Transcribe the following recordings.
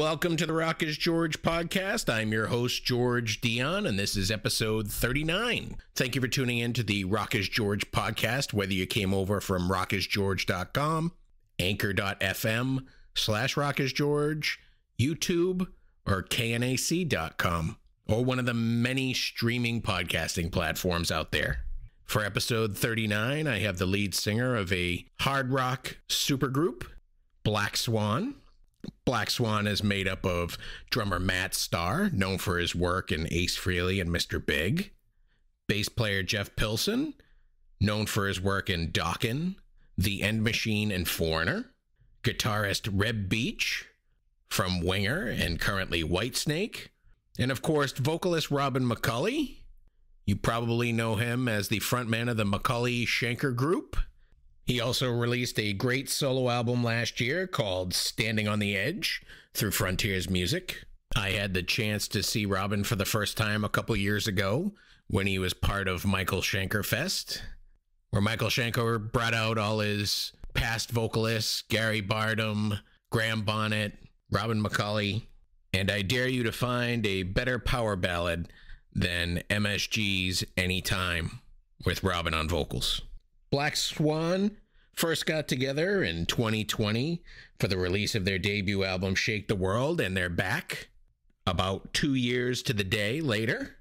Welcome to the Rock is George podcast. I'm your host, George Dionne, and this is episode 39. Thank you for tuning in to the Rock is George podcast, whether you came over from rockisgeorge.com, anchor.fm/rockisgeorge, YouTube, or knac.com, or one of the many streaming podcasting platforms out there. For episode 39, I have the lead singer of a hard rock supergroup, Black Swan. Black Swan is made up of drummer Matt Starr, known for his work in Ace Frehley and Mr. Big, bass player Jeff Pilson, known for his work in Dawkins, The End Machine, and Foreigner, guitarist Reb Beach from Winger and currently Whitesnake, and of course vocalist Mccully. You probably know him as the frontman of the Michael Schenker group. He also released a great solo album last year called Standing on the Edge through Frontiers Music. I had the chance to see Robin for the first time a couple years ago when he was part of Michael Schenker Fest, where Michael Schenker brought out all his past vocalists, Gary Bardem, Graham Bonnet, Robin McAuley, and I dare you to find a better power ballad than MSG's Anytime with Robin on vocals. Black Swan first got together in 2020 for the release of their debut album Shake the World, and they're back about 2 years to the day later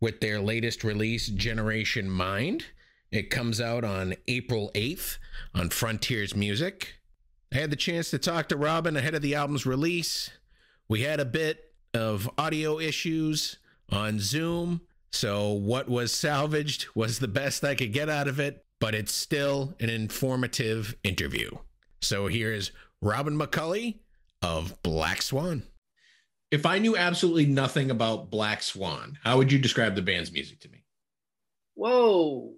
with their latest release, Generation Mind. It comes out on April 8th on Frontiers Music. I had the chance to talk to Robin ahead of the album's release. We had a bit of audio issues on Zoom, so what was salvaged was the best I could get out of it, but it's still an informative interview. So here's Robin McCully of Black Swan. If I knew absolutely nothing about Black Swan, how would you describe the band's music to me? Whoa.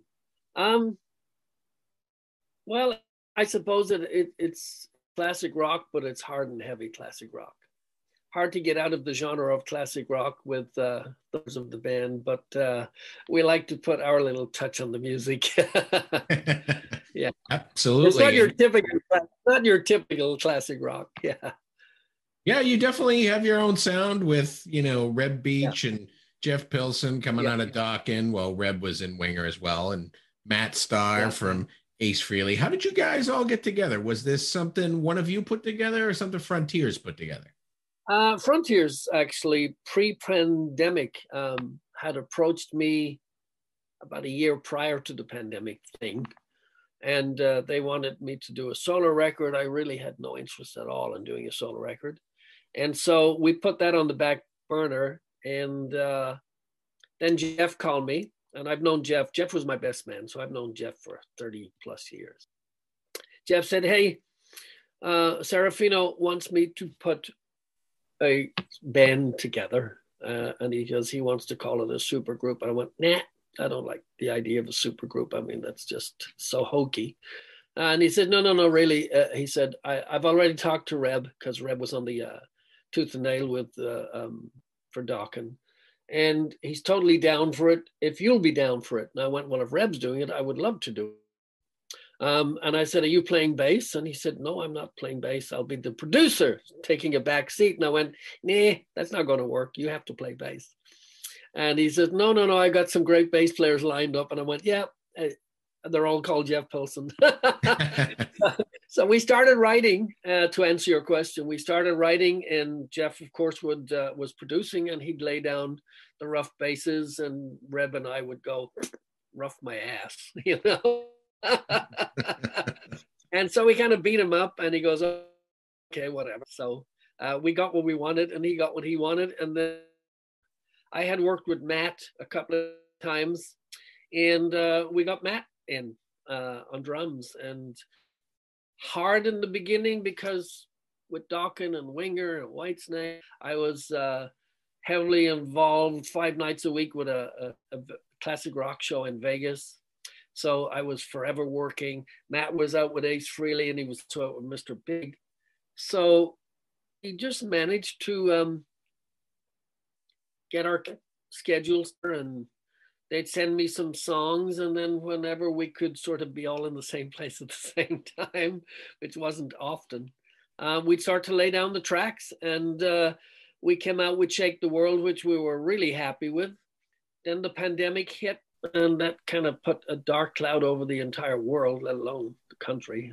Well, I suppose that it's classic rock, but it's hard and heavy classic rock. Hard to get out of the genre of classic rock with those of the band, but we like to put our little touch on the music. Yeah, absolutely. It's not your typical classic rock. Yeah. Yeah, you definitely have your own sound with, Reb Beach and Jeff Pilson coming out of Dawkins. Well, Reb was in Winger as well, and Matt Starr from Ace Frehley. How did you guys all get together? Was this something one of you put together or something Frontiers put together? Frontiers actually pre-pandemic had approached me about a year prior to the pandemic thing. And they wanted me to do a solo record. I really had no interest at all in doing a solo record. And so we put that on the back burner. And then Jeff called me, and I've known Jeff. Jeff was my best man. So I've known Jeff for 30 plus years. Jeff said, hey, Serafino wants me to put a band together, and he wants to call it a super group. And I went, nah, I don't like the idea of a super group. I mean, that's just so hokey. And he said, no, really. He said, I've already talked to Reb, because Reb was on the Tooth and Nail with for Dawkins, and he's totally down for it if you'll be down for it. And I went, well, if Reb's doing it, I would love to do it. And I said, are you playing bass? And he said, no, I'm not playing bass. I'll be the producer, taking a back seat. And I went, nah, that's not going to work. You have to play bass. And he said, no, I got some great bass players lined up. And I went, yeah, they're all called Jeff Pilson. So we started writing, to answer your question. We started writing, and Jeff, of course, was producing, and he'd lay down the rough basses, and Reb and I would go rough my ass, And so we kind of beat him up, and he goes, okay, whatever. So we got what we wanted, and he got what he wanted. And then I had worked with Matt a couple of times, and we got Matt in on drums. And hard in the beginning, because with Dawkins and Winger and Whitesnake, I was heavily involved 5 nights a week with a classic rock show in Vegas. So I was forever working. Matt was out with Ace Frehley, and he was out with Mr. Big. So he just managed to get our schedules, and they'd send me some songs. And then whenever we could sort of be all in the same place at the same time, which wasn't often, we'd start to lay down the tracks, and we came out with Shake the World, which we were really happy with. Then the pandemic hit, and that kind of put a dark cloud over the entire world, let alone the country,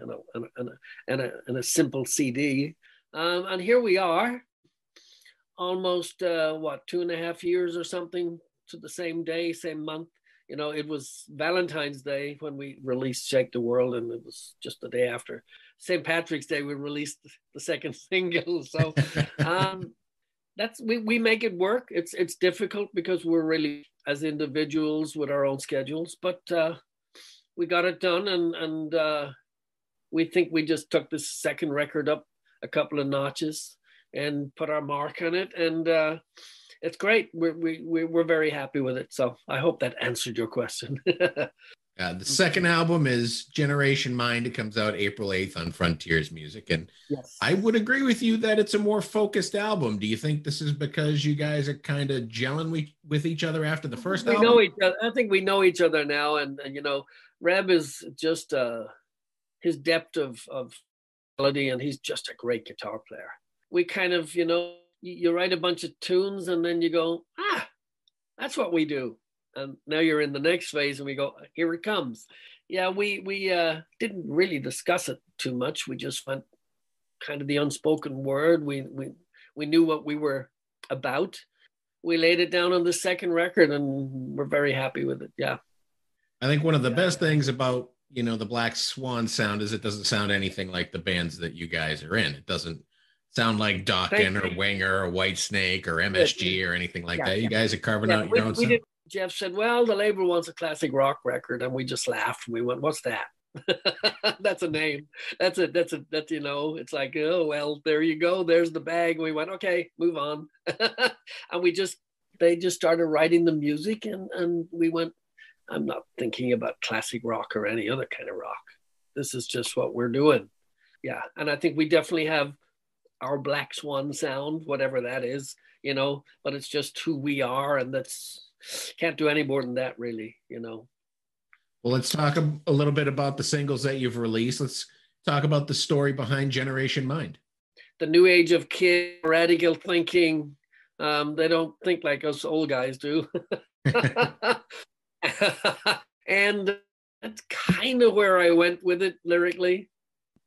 and a simple CD. And here we are, almost 2.5 years or something to the same day, same month. It was Valentine's Day when we released Shake the World, and it was just the day after St. Patrick's Day we released the second single. So we make it work. It's difficult because we're really, as individuals, with our own schedules, but we got it done, and we think we just took this second record up a couple of notches and put our mark on it, and it's great. We're very happy with it. So I hope that answered your question. The second album is Generation Mind. It comes out April 8th on Frontiers Music. And yes, I would agree with you that it's a more focused album. Do you think this is because you guys are kind of gelling with each other after the first album? Know each other. I think we know each other now. And Reb is just his depth of melody, and he's just a great guitar player. We kind of, you write a bunch of tunes and then you go, that's what we do. And now you're in the next phase and we go, here it comes. Yeah, we didn't really discuss it too much. We just went kind of the unspoken word. We knew what we were about. We laid it down on the second record, and we're very happy with it. Yeah. I think one of the best things about, the Black Swan sound is it doesn't sound anything like the bands that you guys are in. It doesn't sound like Dawkins or Winger or Whitesnake or MSG or anything like that. You guys are carving out your own sound. Jeff said, well, the label wants a classic rock record, and we just laughed. We went, what's that? That's a name. That's it's like, oh, well, there you go. There's the bag. We went, okay, move on. And they just started writing the music, and we went, I'm not thinking about classic rock or any other kind of rock. This is just what we're doing. Yeah. And I think we definitely have our Black Swan sound, whatever that is, but it's just who we are, and can't do any more than that, really. Well, let's talk a little bit about the singles that you've released. Let's talk about the story behind Generation Mind. The new age of kids, radical thinking. They don't think like us old guys do. And that's kind of where I went with it lyrically.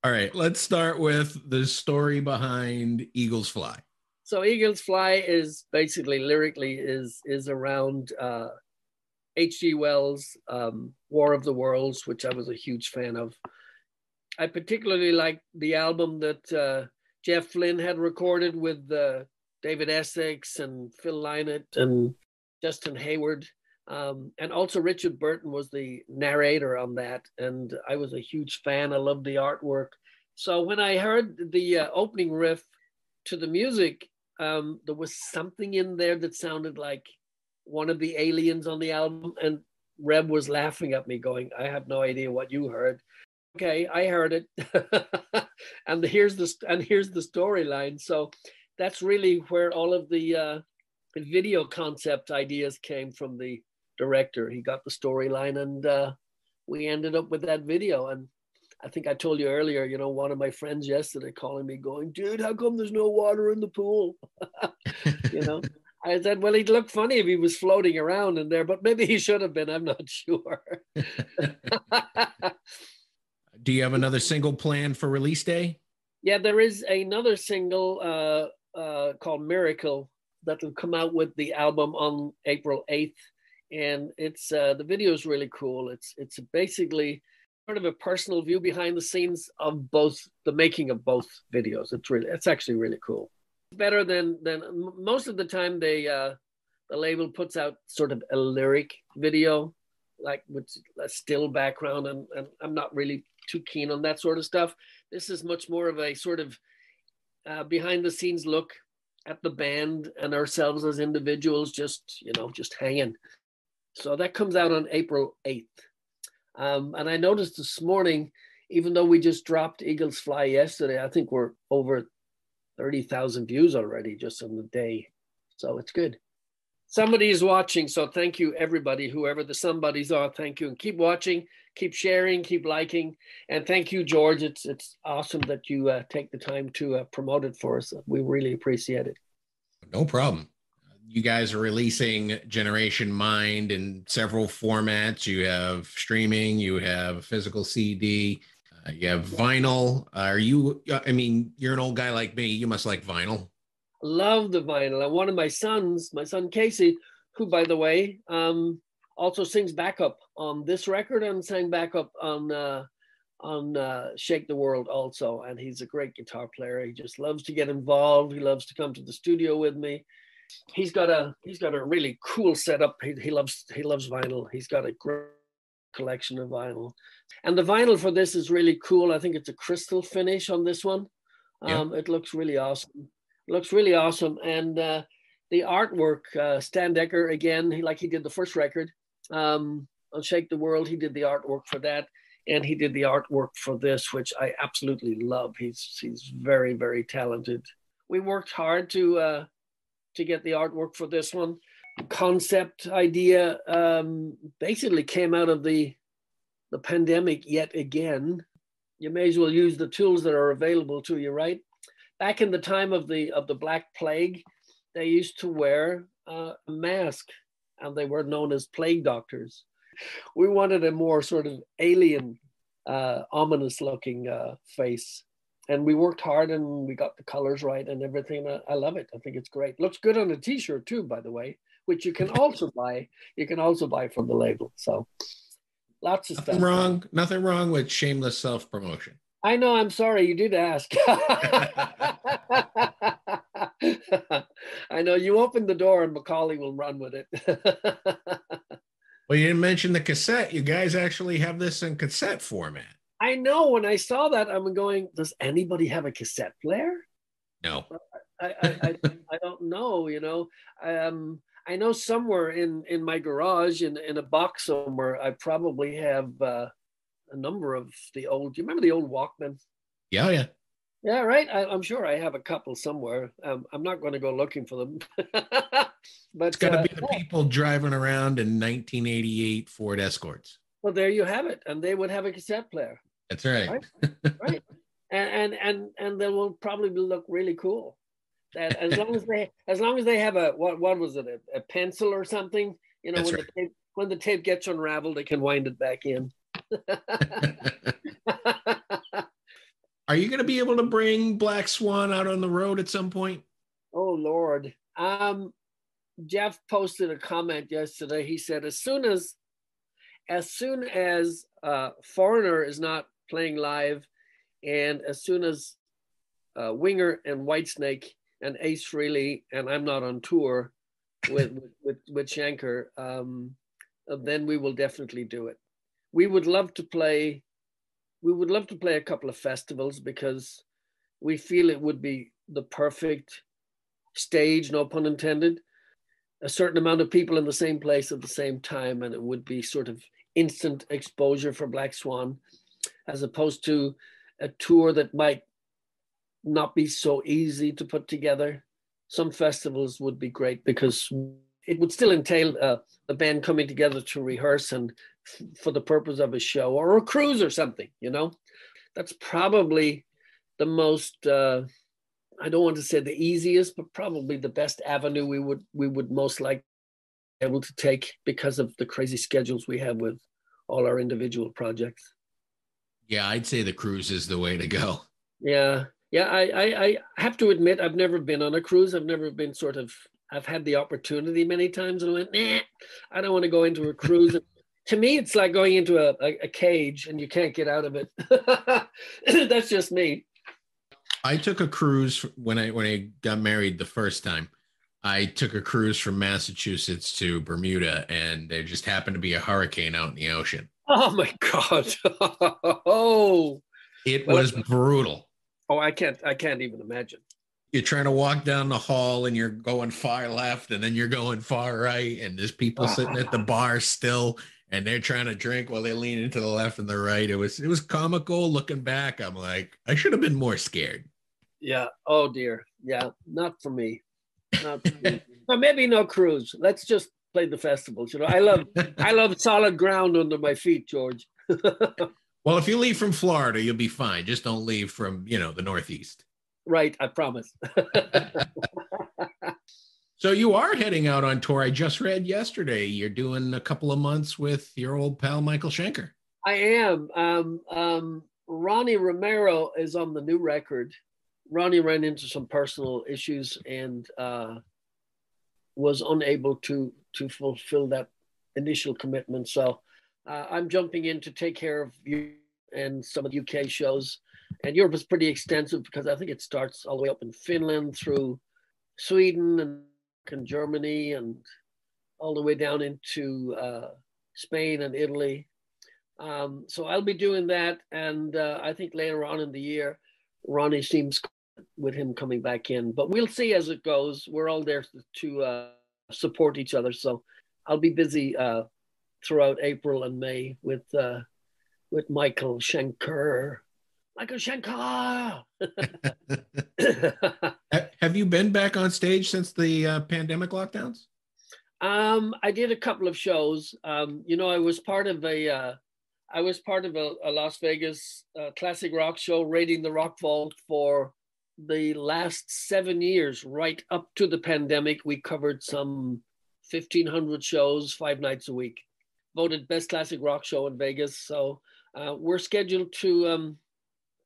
All right, let's start with the story behind Eagles Fly. So Eagles Fly is basically lyrically is around H.G. Wells' War of the Worlds, which I was a huge fan of. I particularly liked the album that Jeff Flynn had recorded with David Essex and Phil Lynott and Justin Hayward. And also Richard Burton was the narrator on that. And I was a huge fan. I loved the artwork. So when I heard the opening riff to the music, there was something in there that sounded like one of the aliens on the album. And Reb was laughing at me going, I have no idea what you heard. Okay, I heard it. And here's the storyline. So that's really where all of the video concept ideas came from the director. He got the storyline, and we ended up with that video. And I think I told you earlier, one of my friends yesterday calling me going, dude, how come there's no water in the pool? I said, well, he'd look funny if he was floating around in there, but maybe he should have been. I'm not sure. Do you have another single planned for release day? Yeah, there is another single called Miracle that will come out with the album on April 8th. And it's the video is really cool. It's basically sort of a personal view behind the scenes of both the making of both videos. It's actually really cool. Better than most of the time the label puts out sort of a lyric video, like with a still background, and I'm not really too keen on that sort of stuff. This is much more of a sort of behind the scenes look at the band and ourselves as individuals, just hanging. So that comes out on April 8th. And I noticed this morning, even though we just dropped Eagles Fly yesterday, I think we're over 30,000 views already just on the day. So it's good. Somebody is watching, so thank you, everybody, whoever the somebodies are. Thank you, and keep watching, keep sharing, keep liking, and thank you, George. It's awesome that you take the time to promote it for us. We really appreciate it. No problem. You guys are releasing Generation Mind in several formats. You have streaming, you have physical CD, you have vinyl. Are you? I mean, you're an old guy like me. You must like vinyl. Love the vinyl. And one of my sons, my son Casey, who, by the way, also sings backup on this record and sang backup on Shake the World also. And he's a great guitar player. He just loves to get involved. He loves to come to the studio with me. He's got a really cool setup. He loves vinyl. He's got a great collection of vinyl. And the vinyl for this is really cool. I think it's a crystal finish on this one. It looks really awesome. And the artwork, Stan Decker, again, he did the first record on Shake the World. He did the artwork for that, and he did the artwork for this, which I absolutely love. He's very, very talented. We worked hard to get the artwork for this one. Concept idea basically came out of the pandemic yet again. You may as well use the tools that are available to you, right? Back in the time of the Black Plague, they used to wear a mask, and they were known as plague doctors. We wanted a more sort of alien, ominous-looking face, and we worked hard, and we got the colors right and everything. I love it. I think it's great. Looks good on a T-shirt too, by the way, which you can also buy. You can also buy from the label. So, lots of stuff. Nothing wrong with shameless self-promotion. I know, I'm sorry, you did ask. I know, you opened the door and Mccully will run with it. Well, you didn't mention the cassette. You guys actually have this in cassette format. I know, when I saw that, I'm going, does anybody have a cassette player? No. I don't know, you know. I know somewhere in my garage, in a box somewhere, I probably have a number of the old, do you remember the old Walkman? Yeah. Yeah, right. I'm sure I have a couple somewhere. I'm not going to go looking for them. But it's got to be the people driving around in 1988 Ford Escorts. Well, there you have it. And they would have a cassette player. That's right. Right. And they will probably look really cool. And as long as they have a what was it, a pencil or something, you know, when the tape gets unraveled, they can wind it back in. Are you going to be able to bring Black Swan out on the road at some point? Oh Lord. Jeff posted a comment yesterday. He said, as soon as Foreigner is not playing live, and as soon as Winger and Whitesnake and Ace Frehley and I'm not on tour with Schenker, then we will definitely do it. We would love to play a couple of festivals, because we feel it would be the perfect stage, no pun intended, a certain amount of people in the same place at the same time, and it would be sort of instant exposure for Black Swan, as opposed to a tour that might not be so easy to put together. Some festivals would be great, because it would still entail the band coming together to rehearse and for the purpose of a show or a cruise or something, you know. That's probably the most, I don't want to say the easiest, but probably the best avenue we would most likely be able to take, because of the crazy schedules we have with all our individual projects. Yeah, I'd say the cruise is the way to go. Yeah. I have to admit, I've never been on a cruise. I've never been I've had the opportunity many times, and I went, nah, I don't want to go into a cruise. To me, it's like going into a cage and you can't get out of it. That's just me. I took a cruise when I got married the first time. I took a cruise from Massachusetts to Bermuda, and there just happened to be a hurricane out in the ocean. Oh my God. Oh, it was brutal. Oh, I can't even imagine. You're trying to walk down the hall and you're going far left, and then you're going far right, and there's people sitting at the bar still, and they're trying to drink while they're leaning to the left and the right. It was comical. Looking back, I'm like, I should have been more scared. Yeah. Oh dear. Yeah. Not for me. Not for me. Or maybe no cruise. Let's just play the festivals. You know, I love solid ground under my feet, George. Well, if you leave from Florida, you'll be fine. Just don't leave from, the Northeast. Right, I promise. So you are heading out on tour. I just read yesterday you're doing a couple of months with your old pal Michael Schenker. I am. Ronnie Romero is on the new record. Ronnie ran into some personal issues and was unable to fulfill that initial commitment. So I'm jumping in to take care of you and some of the UK shows. And Europe is pretty extensive because I think it starts all the way up in Finland through Sweden and Germany and all the way down into Spain and Italy. So I'll be doing that. And I think later on in the year, Ronnie seems with him coming back in, but we'll see as it goes. We're all there to support each other. So I'll be busy throughout April and May with Michael Schenker. Michael Schenker. Have you been back on stage since the pandemic lockdowns? I did a couple of shows. I was part of a Las Vegas classic rock show, Raiding the Rock Vault, for the last 7 years, right up to the pandemic. We covered some 1,500 shows, 5 nights a week. Voted best classic rock show in Vegas. So we're scheduled to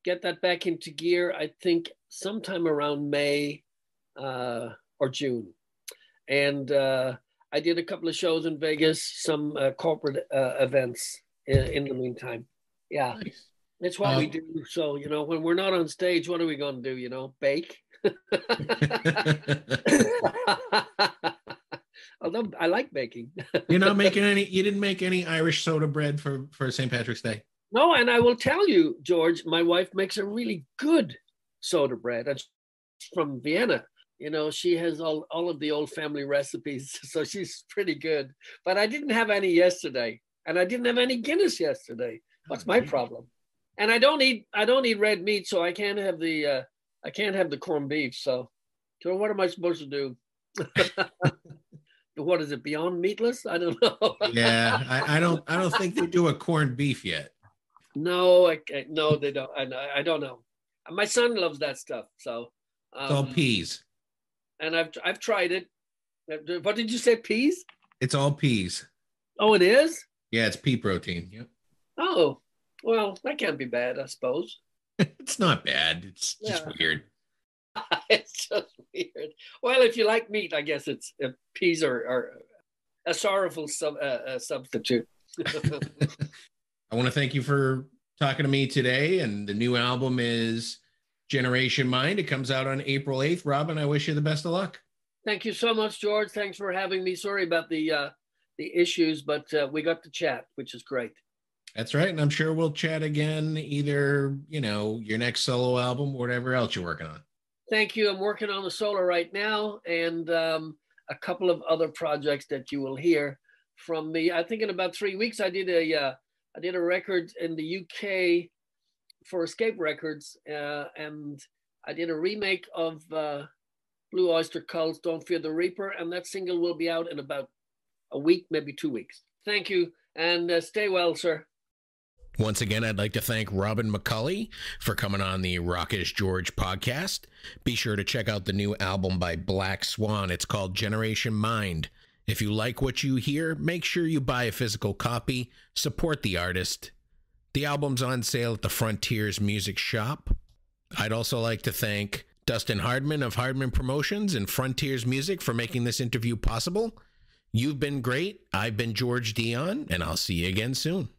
get that back into gear, I think sometime around May or June. And I did a couple of shows in Vegas, some corporate events in the meantime. Yeah, nice. That's what we do. So, when we're not on stage, what are we going to do? Bake? Although I like baking. You didn't make any Irish soda bread for St. Patrick's Day? No, and I will tell you, George, my wife makes a really good soda bread. And she's from Vienna. She has all of the old family recipes, so she's pretty good. But I didn't have any yesterday, and I didn't have any Guinness yesterday. What's my problem? And I don't eat red meat, so I can't have the corned beef. So what am I supposed to do? What is it? Beyond meatless? I don't know. Yeah, I don't think they do a corned beef yet. No, no, they don't. I don't know. My son loves that stuff. So it's all peas. And I've tried it. What did you say? Peas? It's all peas. Oh, it is? Yeah, it's pea protein. Yep. Oh, well, that can't be bad, I suppose. It's not bad. It's just weird. It's just weird. Well, if you like meat, I guess it's peas are a sorrowful substitute. I want to thank you for talking to me today. And the new album is Generation Mind. It comes out on April 8th. Robin, I wish you the best of luck. Thank you so much, George. Thanks for having me. Sorry about the issues, but we got to chat, which is great. That's right. And I'm sure we'll chat again, either, your next solo album or whatever else you're working on. Thank you. I'm working on the solo right now and a couple of other projects that you will hear from me. I think in about 3 weeks, I did a record in the UK for Escape Records, and I did a remake of Blue Oyster Cult's Don't Fear the Reaper, and that single will be out in about a week, maybe 2 weeks. Thank you, and stay well, sir. Once again, I'd like to thank Robin McCully for coming on the Rockish George podcast. Be sure to check out the new album by Black Swan. It's called Generation Mind. If you like what you hear, make sure you buy a physical copy. Support the artist. The album's on sale at the Frontiers Music Shop. I'd also like to thank Dustin Hardman of Hardman Promotions and Frontiers Music for making this interview possible. You've been great. I've been George Dionne, and I'll see you again soon.